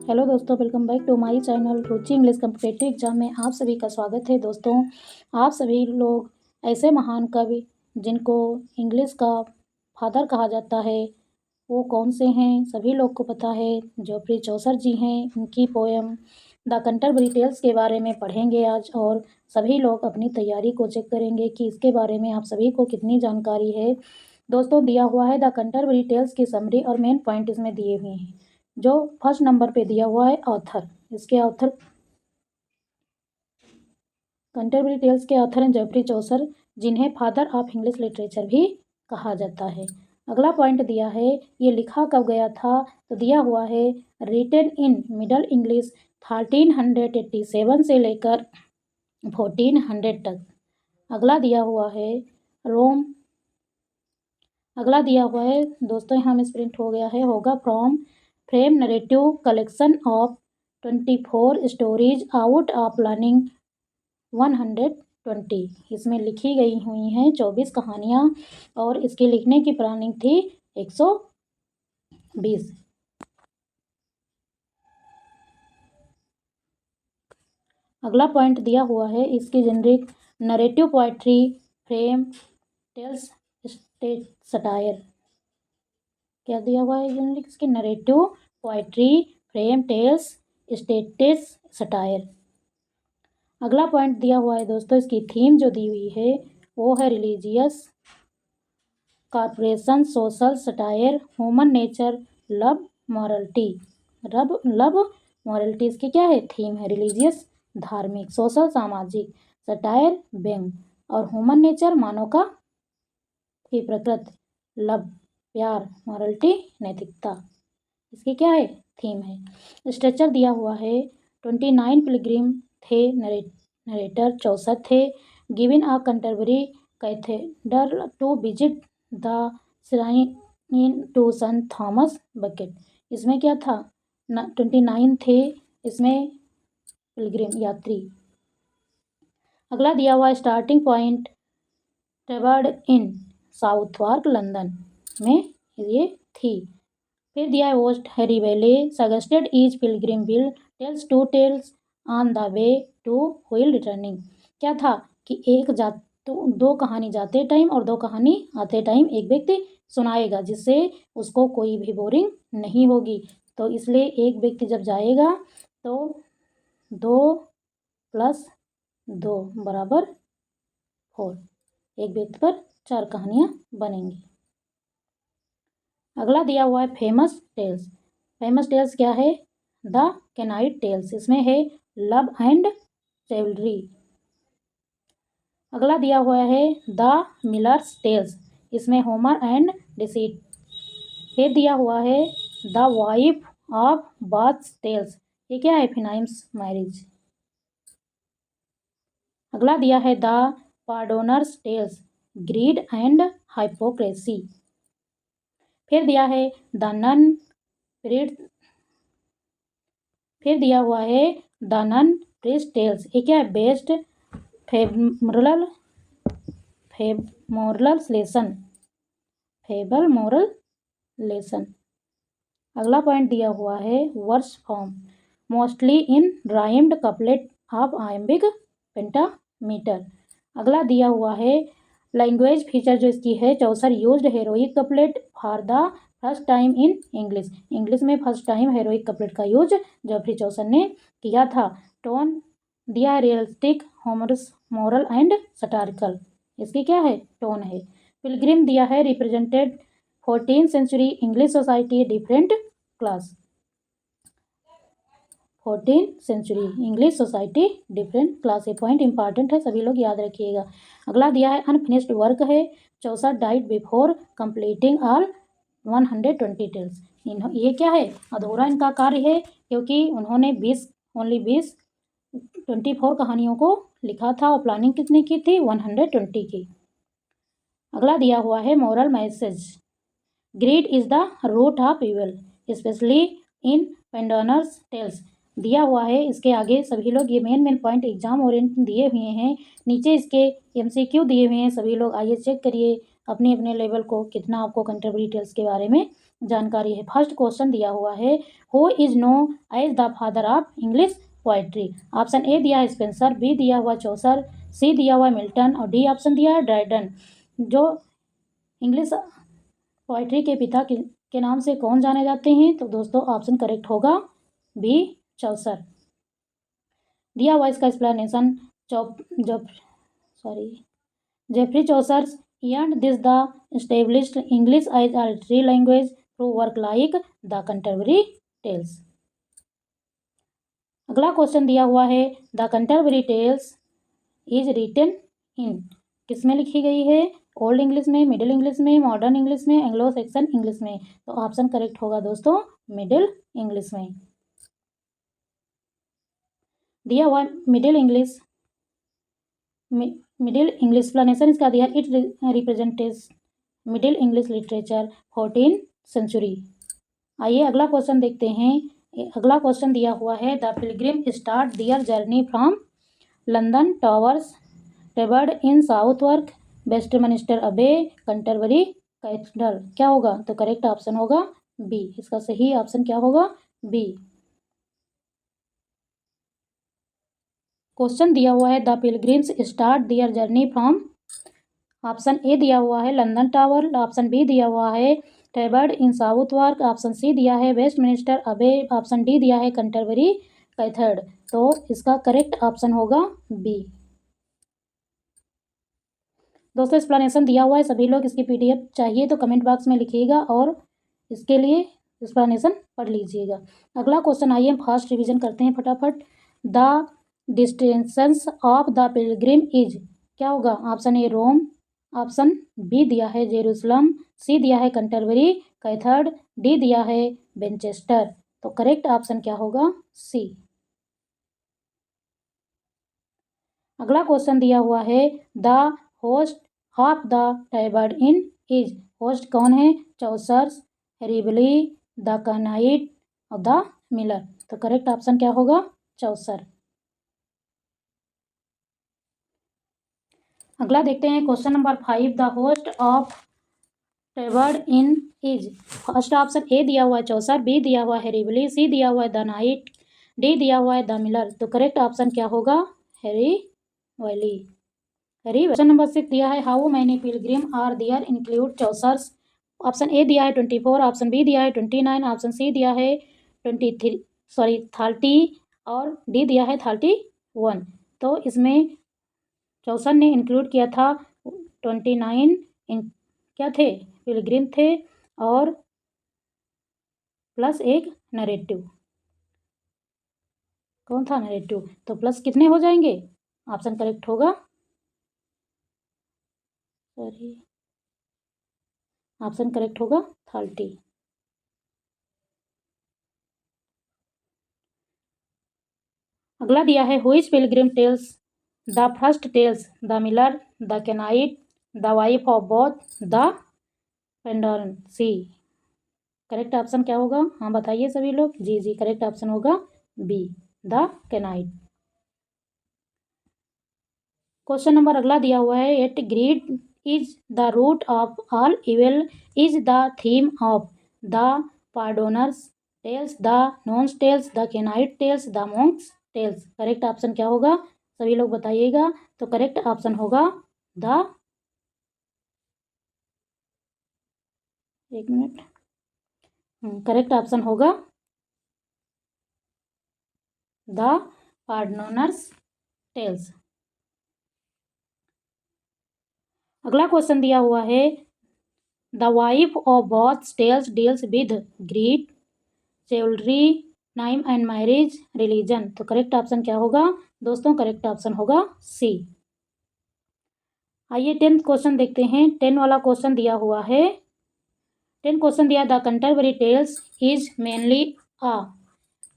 Hello दोस्तों, welcome back to my channel Ruchi English competitive exam में आप सभी का स्वागत है। दोस्तों, आप सभी लोग ऐसे महान कवि जिनको इंग्लिश का फादर कहा जाता है वो कौन से हैं, सभी लोग को पता है। जोफ्री चौसर जी हैं, उनकी पोएम द कैंटरबरी टेल्स के बारे में पढ़ेंगे आज, और सभी लोग अपनी तैयारी को चेक करेंगे कि इसके बारे में आप सभी को कितनी जानकारी है। दोस्तों, दिया हुआ है द कैंटरबरी टेल्स की समरी और मेन पॉइंट इसमें दिए हुए हैं। जो फर्स्ट नंबर पे दिया हुआ है ऑथर, इसके ऑथर कैंटरबरी टेल्स के ऑथर हैं जोफ्री चौसर, जिन्हें फादर ऑफ इंग्लिश लिटरेचर भी कहा जाता है। अगला पॉइंट दिया है, ये लिखा कब गया था, तो दिया हुआ है रिटन इन मिडल इंग्लिश 1387 से लेकर 1400 तक। अगला दिया हुआ है रोम, अगला दिया हुआ है दोस्तों, यहाँ में प्रिंट हो गया है, होगा from frame narrative collection of 24 stories out of planning 120। इसमें लिखी गई हुई हैं 24 कहानियाँ और इसकी लिखने की प्लानिंग थी 120। अगला पॉइंट दिया हुआ है, इसकी generic narrative poetry frame tales state satire. क्या दिया हुआ है जेनरिक, इसकी narrative poetry frame tales states satire. अगला पॉइंट दिया हुआ है दोस्तों, इसकी थीम जो दी हुई है वो है religious corporation social satire human nature love morality. Love morality इसकी क्या है, थीम है। रिलीजियस धार्मिक, सोशल सामाजिक, सटायर व्यंग, और ह्यूमन नेचर मानव का की प्रकृति, लव प्यार, मॉरलिटी नैतिकता, इसकी क्या है, थीम है। स्ट्रक्चर दिया हुआ है 29 पिलग्रिम थे, नरेटर 64 थे। Given a Canterbury cathedral to visit the shrine to son Thomas Becket. इसमें क्या था, 29 थे इसमें पिलग्रिम यात्री। अगला दिया हुआ starting point Tabard inn Southwark London में ये थी। फिर दिया है host Harry Bailey suggested each pilgrim will tells two tales on the way to while returning. क्या था कि दो कहानी जाते टाइम और दो कहानी आते टाइम एक व्यक्ति सुनाएगा, जिससे उसको कोई भी बोरिंग नहीं होगी। तो इसलिए एक व्यक्ति जब जाएगा तो 2 + 2 = 4, एक व्यक्ति पर 4 कहानियाँ बनेंगी। अगला दिया हुआ है फेमस टेल्स। फेमस टेल्स क्या है, द कैनाइट टेल्स, इसमें है लव एंड चिवल्री। अगला दिया हुआ है द मिलर्स टेल्स, इसमें होमर एंड डिसीट। फिर दिया हुआ है the Wife of Bath tales, ये क्या है, फिनाइम्स मैरिज। अगला दिया है the Pardoner's tales, greed and hypocrisy. फिर दिया है द नन फिर दिया हुआ है द नन प्रीस्ट टेल्स, ये क्या है, बेस्ड फेबल मोरल लेसन। अगला पॉइंट दिया हुआ है verse form mostly in rhymed couplet of iambic pentameter. अगला दिया हुआ है लैंग्वेज फीचर जो इसकी है, Chaucer used heroic couplet for the first time in English. English में फर्स्ट टाइम हेरोइक कपलेट का यूज जोफ्री चौसर ने किया था। टोन दिया है realistic humorous moral and satirical, इसकी क्या है, टोन है। पिलग्रिम दिया है represented 14th century English society different class. 14th century English society different class, ये पॉइंट इंपॉर्टेंट है, सभी लोग याद रखिएगा। अगला दिया है अनफिनिश्ड वर्क है, Chaucer died before completing all 120 tales. ये क्या है, अधूरा इनका कार्य है, क्योंकि उन्होंने 24 कहानियों को लिखा था और प्लानिंग कितने की थी, 120 की। अगला दिया हुआ है moral message, greed is the root of evil specially in Pardoner's tales. दिया हुआ है, इसके आगे सभी लोग ये मेन पॉइंट एग्जाम ओरिएंटेड दिए हुए हैं, नीचे इसके MCQ दिए हुए हैं। सभी लोग आइए चेक करिए अपने अपने लेवल को कितना आपको कंटेम्प्रेरी टेल्स के बारे में जानकारी है। फर्स्ट क्वेश्चन दिया हुआ है, who is known as the father of English poetry. Option A दिया है स्पेंसर, बी दिया हुआ चौसर, सी दिया हुआ मिल्टन और डी ऑप्शन दिया है ड्राइडन। जो इंग्लिश पोएट्री के पिता के नाम से कौन जाने जाते हैं, तो दोस्तों ऑप्शन करेक्ट होगा बी चौसर। दिया हुआ इसका explanation, Geoffrey Chaucer earned this the established English as a literary language through work like the Canterbury Tales। अगला क्वेश्चन दिया हुआ है, the Canterbury Tales is written in, किस में लिखी गई है, ओल्ड इंग्लिश में, मिडिल इंग्लिश में, मॉडर्न इंग्लिश में, एंग्लो सेक्सन इंग्लिश में। तो ऑप्शन करेक्ट होगा दोस्तों मिडिल इंग्लिश में। दिया हुआ मिडिल इंग्लिश एक्सप्लेनेशन इसका दिया, it represents Middle English literature 14th century. आइए अगला क्वेश्चन देखते हैं। अगला क्वेश्चन दिया हुआ है, the pilgrim start their journey from London towers Tabard inn Southwark Westminster Abbey Canterbury Cathedral. क्या होगा, तो करेक्ट ऑप्शन होगा बी। इसका सही ऑप्शन क्या होगा, बी। क्वेश्चन दिया हुआ है, the pilgrims start their journey from, option A दिया हुआ है लंदन टावर, ऑप्शन बी दिया हुआ है टेबर्ड इन साउथवार्क, ऑप्शन सी दिया है वेस्टमिनिस्टर अबे, ऑप्शन डी दिया है कंटरबरी कैथेड्रल। तो इसका करेक्ट ऑप्शन होगा बी। दोस्तों एक्सप्लेनेशन दिया हुआ है, सभी लोग इसकी PDF चाहिए तो कमेंट बॉक्स में लिखिएगा और इसके लिए एक्सप्लेनेशन पढ़ लीजिएगा। अगला क्वेश्चन आइए हम फास्ट रिवीजन करते हैं फटाफट। The distance of the pilgrim is, क्या होगा, option A Rome, option B दिया है जेरूसलम, सी दिया है कंटरबरी कैथेड्रल, डी दिया है विनचेस्टर। तो करेक्ट ऑप्शन क्या होगा, सी। अगला क्वेश्चन दिया हुआ है, the host of the Tabard inn is, host कौन है, चौसर्स, रिबली, द कैनाइट और द मिलर। तो करेक्ट ऑप्शन क्या होगा, चौसर। अगला देखते हैं question number 5, the host of Tabard inn is. First option A दिया हुआ है चौसर, बी दिया हुआ है रिबली, सी दिया हुआ है द नाइट, डी दिया हुआ है द मिलर। तो करेक्ट ऑप्शन क्या होगा, हैरी वैली। क्वेश्चन नंबर 6 दिया है, how many pilgrim are there include Chaucer's. Option A दिया है 24, ऑप्शन बी दिया है 29, ऑप्शन सी दिया है 30 और डी दिया है 31। तो इसमें चौसर ने इंक्लूड किया था 29 क्या थे, पिलग्रिम थे और प्लस एक नरेटिव। कौन था नरेटिव, तो प्लस कितने हो जाएंगे, ऑप्शन करेक्ट होगा, सॉरी ऑप्शन करेक्ट होगा 30। अगला दिया है, whose pilgrim tales the first tales, the Miller, the Knight, the Wife of Bath, the पेंडोरन। सी। करेक्ट ऑप्शन क्या होगा, हाँ बताइए सभी लोग, जी जी करेक्ट ऑप्शन होगा B, the Knight. Question number अगला दिया हुआ है, at greed is the root of all evil is the theme of the Pardoner's tales, the नॉन्स tales, the Knight tales, the Monk's tales. Correct option क्या होगा, सभी लोग बताइएगा। तो करेक्ट ऑप्शन होगा द, एक मिनट, करेक्ट ऑप्शन होगा the Pardoner's tales. अगला क्वेश्चन दिया हुआ है, the Wife of Bath tales deals with greed, chivalry, नाइम एंड मैरिज, रिलीजन। तो करेक्ट ऑप्शन क्या होगा दोस्तों, करेक्ट ऑप्शन होगा सी। आइए 10th क्वेश्चन देखते हैं। 10 वाला क्वेश्चन दिया हुआ है, 10 क्वेश्चन दिया, the Canterbury Tales is mainly a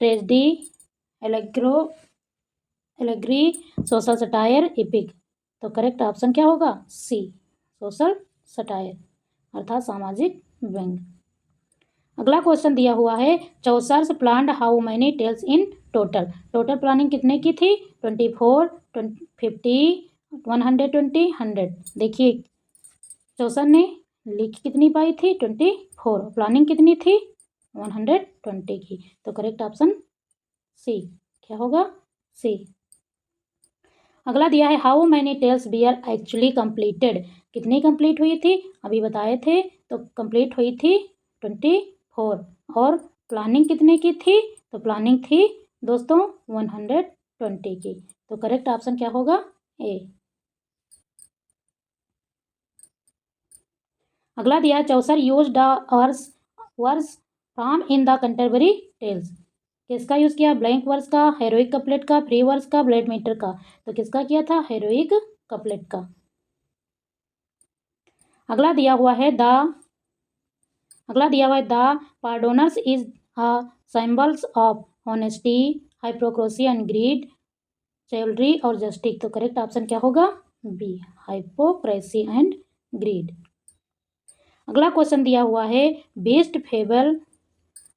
tragedy, allegory, social satire, epic. तो करेक्ट ऑप्शन क्या होगा, सी, सोशल सटायर अर्थात सामाजिक व्यंग। अगला क्वेश्चन दिया हुआ है Chaucer's planned how many tales in total. Total planning कितने की थी? 24, 50, 120, 100। देखिए चौसर ने लिख कितनी पाई थी? 24। प्लानिंग कितनी थी? 120 की। तो करेक्ट ऑप्शन सी क्या होगा? सी। अगला दिया है how many tales were actually completed. कितनी कंप्लीट हुई थी? अभी बताए थे। तो कंप्लीट हुई थी 24। और प्लानिंग कितने की थी? तो प्लानिंग थी दोस्तों 120 की। तो करेक्ट ऑप्शन क्या होगा? ए। अगला दिया है Chaucer use the verse from in the contemporary tales. किसका यूज किया? ब्लैंक वर्स का, हेरोइक कपलेट का, फ्री वर्स का, ब्लेड मीटर का। तो किसका किया था? हेरोइक कपलेट का। अगला दिया हुआ है the Pardoner's is a symbols of honesty, hypocrisy and greed, chivalry और जस्टिस। तो करेक्ट ऑप्शन क्या होगा? B, hypocrisy and greed. अगला क्वेश्चन दिया हुआ है beast fable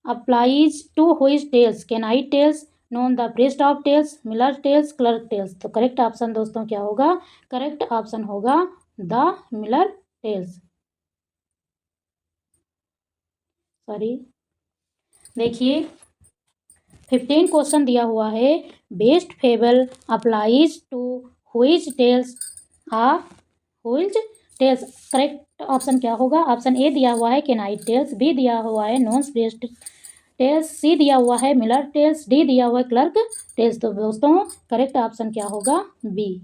applies to which tales? Knight tales, Nun the priest of tales, Miller tales, clerk tales. तो correct option दोस्तों क्या होगा? करेक्ट ऑप्शन होगा द मिलर टेल्स। सॉरी, देखिए 15 क्वेश्चन दिया हुआ है beast fable applies to which tales which tales. Correct option क्या होगा? ऑप्शन ए दिया हुआ है कैनाइट टेल्स, बी दिया हुआ है नॉन प्रिस्ट टेल्स, सी दिया हुआ है मिलर टेल्स, डी दिया हुआ है क्लर्क टेल्स। तो दोस्तों करेक्ट ऑप्शन क्या होगा? बी।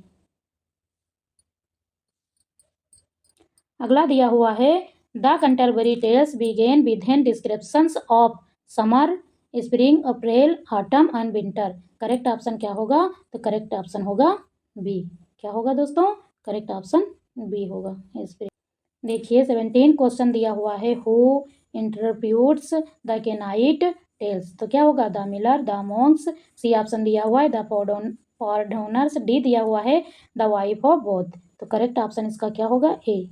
अगला दिया हुआ है the Canterbury tales begin with descriptions of summer, spring, April, autumn and winter. Correct option क्या होगा? तो करेक्ट ऑप्शन होगा बी। क्या होगा दोस्तों? करेक्ट ऑप्शन बी होगा। देखिए 17 क्वेश्चन दिया हुआ है who interrupts the Knight tales. तो क्या होगा? The Miller, the Monk's. C option दिया हुआ है द पार्डोनर्स, डी दिया हुआ है द वाइफ ऑफ बोथ। तो करेक्ट ऑप्शन इसका क्या होगा? ए।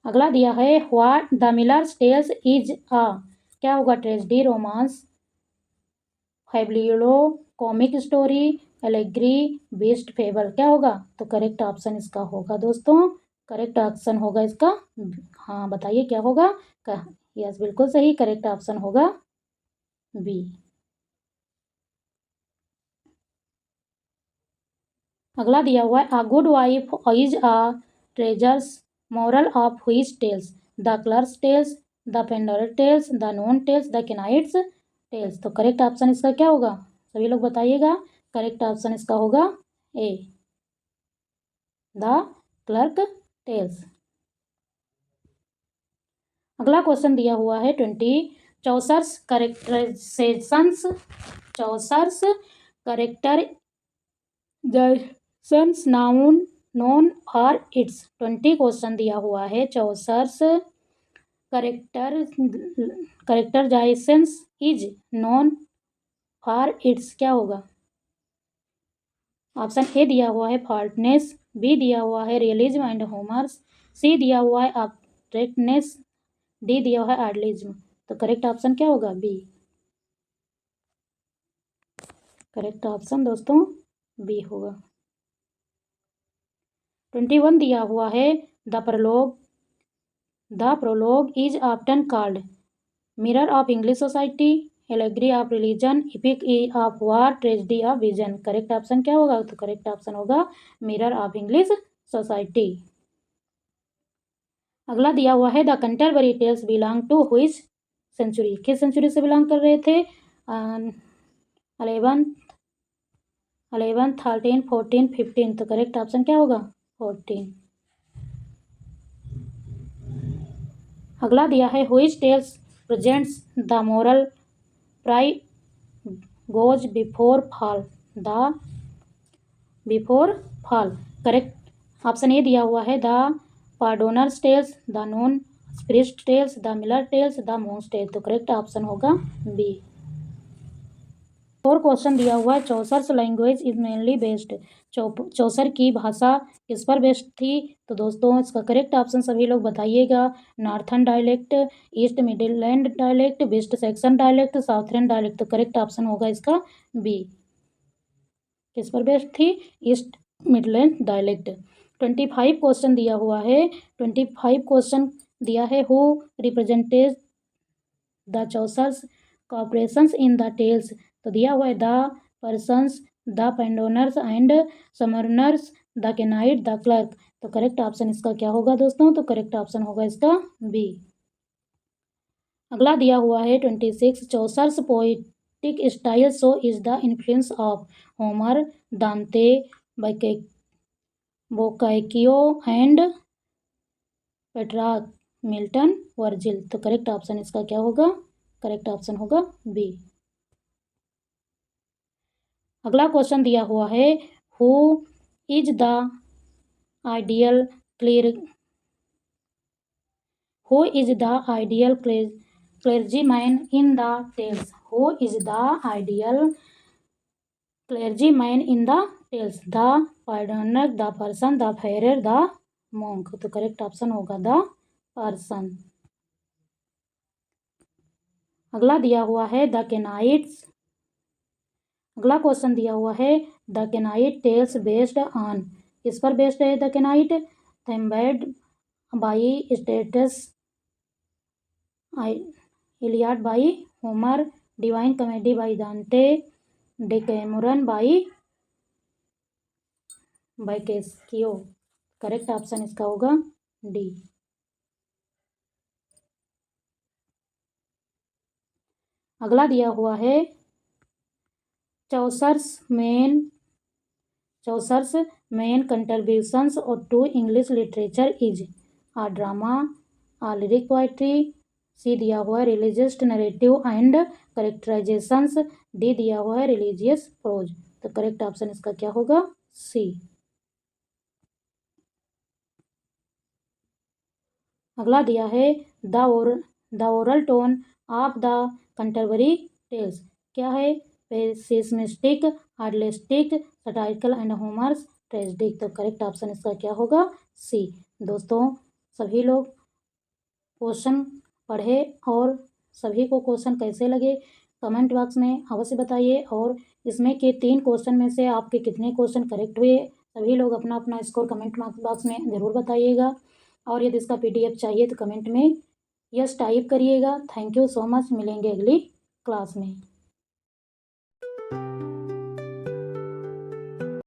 अगला दिया है what the Miller's tales is a. क्या होगा? Tragedy, romance, fabliau, comic story, allegory, beast, fable. क्या होगा? तो करेक्ट ऑप्शन इसका होगा दोस्तों, करेक्ट ऑप्शन होगा इसका। हाँ बताइए क्या होगा? यस बिल्कुल सही, करेक्ट ऑप्शन होगा बी। अगला दिया हुआ है a good wife is a treasures, moral of which tales? The Clerk's tales, the Pardoner tales, the Nun tales, the Knight's tales. तो करेक्ट ऑप्शन इसका क्या होगा? सभी लोग बताइएगा। करेक्ट ऑप्शन इसका होगा ए, द क्लर्क टेल्स। अगला क्वेश्चन दिया हुआ है 20 Chaucer's characterizations, Chaucer's characterizations noun known for its. 20 question दिया हुआ है Chaucer's characterizations is known for its. क्या होगा? ऑप्शन ए दिया हुआ है फॉल्टनेस, बी दिया हुआ है रियलिज्म एंड होमर्स, सी दिया हुआ है अब्स्ट्रैक्टनेस, डी दिया हुआ है आर्लिज्म। तो करेक्ट ऑप्शन क्या होगा? बी। करेक्ट ऑप्शन दोस्तों बी होगा। 21 दिया हुआ है the prologue is often called mirror of English society, allegory of religion, epic of war, tragedy of vision. Correct option क्या होगा? तो करेक्ट ऑप्शन होगा मिरर ऑफ इंग्लिश सोसाइटी। अगला दिया हुआ है the Canterbury tales belong to which century? किस century से बिलोंग कर रहे थे? 11, 13, 14, 15। तो करेक्ट ऑप्शन क्या होगा? 14। अगला दिया है which tales presents the moral pride goes before fall, the before fall. Correct option A दिया हुआ है the Pardoner's tales, the Nun priest tales, the Miller tales, the Monk's tales. तो करेक्ट ऑप्शन होगा बी। और question दिया हुआ है Chaucer language is mainly based, Chaucer की भाषा किस पर बेस्ड थी? तो दोस्तों इसका करेक्ट ऑप्शन सभी लोग बताइएगा। Northern dialect, East Midland dialect, West Saxon dialect, Southern dialect. तो करेक्ट ऑप्शन होगा इसका बी। किस पर बेस्ड थी? East Midland dialect. 25 क्वेश्चन दिया हुआ है। 25 क्वेश्चन दिया है who represented the Chaucer's corruptions in the tales. तो दिया हुआ है the Parson's, the Pardoner's and Summoner's, the Knight, the Clerk. तो करेक्ट ऑप्शन इसका क्या होगा दोस्तों? तो करेक्ट ऑप्शन होगा इसका बी। अगला दिया हुआ है 26 Chaucer's poetic style so is the influence of Homer, Dante, Boccaccio and Petrarch, Milton, Virgil. तो करेक्ट ऑप्शन इसका क्या होगा? करेक्ट ऑप्शन होगा बी। अगला क्वेश्चन दिया हुआ है who is the ideal clear who is the ideal clergyman in the tales. Who is the ideal clergyman in the tales? The Pardoner, the Parson, the Friar, the monk। तो correct option होगा the Parson. अगला दिया हुआ है the केनाइट्स। अगला question दिया हुआ है the Knight tales based on, किस पर बेस्ड है the Knight? Thebaid by Statius, Iliad by Homer, Divine Comedy by Dante, Decameron by Boccaccio. Correct option इसका होगा डी। अगला दिया हुआ है Chaucer's main contributions to English literature is a drama, a lyric poetry, C दिया हुआ है religious narrative and characterizations, D दिया हुआ है रिलीजियस प्रोज। तो करेक्ट ऑप्शन इसका क्या होगा? सी। अगला दिया है the oral tone of the contemporary tales. क्या है? Pessimistic, idealistic, satirical and humorous tragic. तो करेक्ट ऑप्शन इसका क्या होगा? सी। दोस्तों सभी लोग क्वेश्चन पढ़े और सभी को क्वेश्चन कैसे लगे कमेंट बॉक्स में अवश्य बताइए। और इसमें के 3 क्वेश्चन में से आपके कितने क्वेश्चन करेक्ट हुए सभी लोग अपना अपना स्कोर कमेंट बॉक्स में ज़रूर बताइएगा। और यदि इसका PDF चाहिए तो कमेंट में यस टाइप करिएगा। Thank you so much. मिलेंगे अगली क्लास में।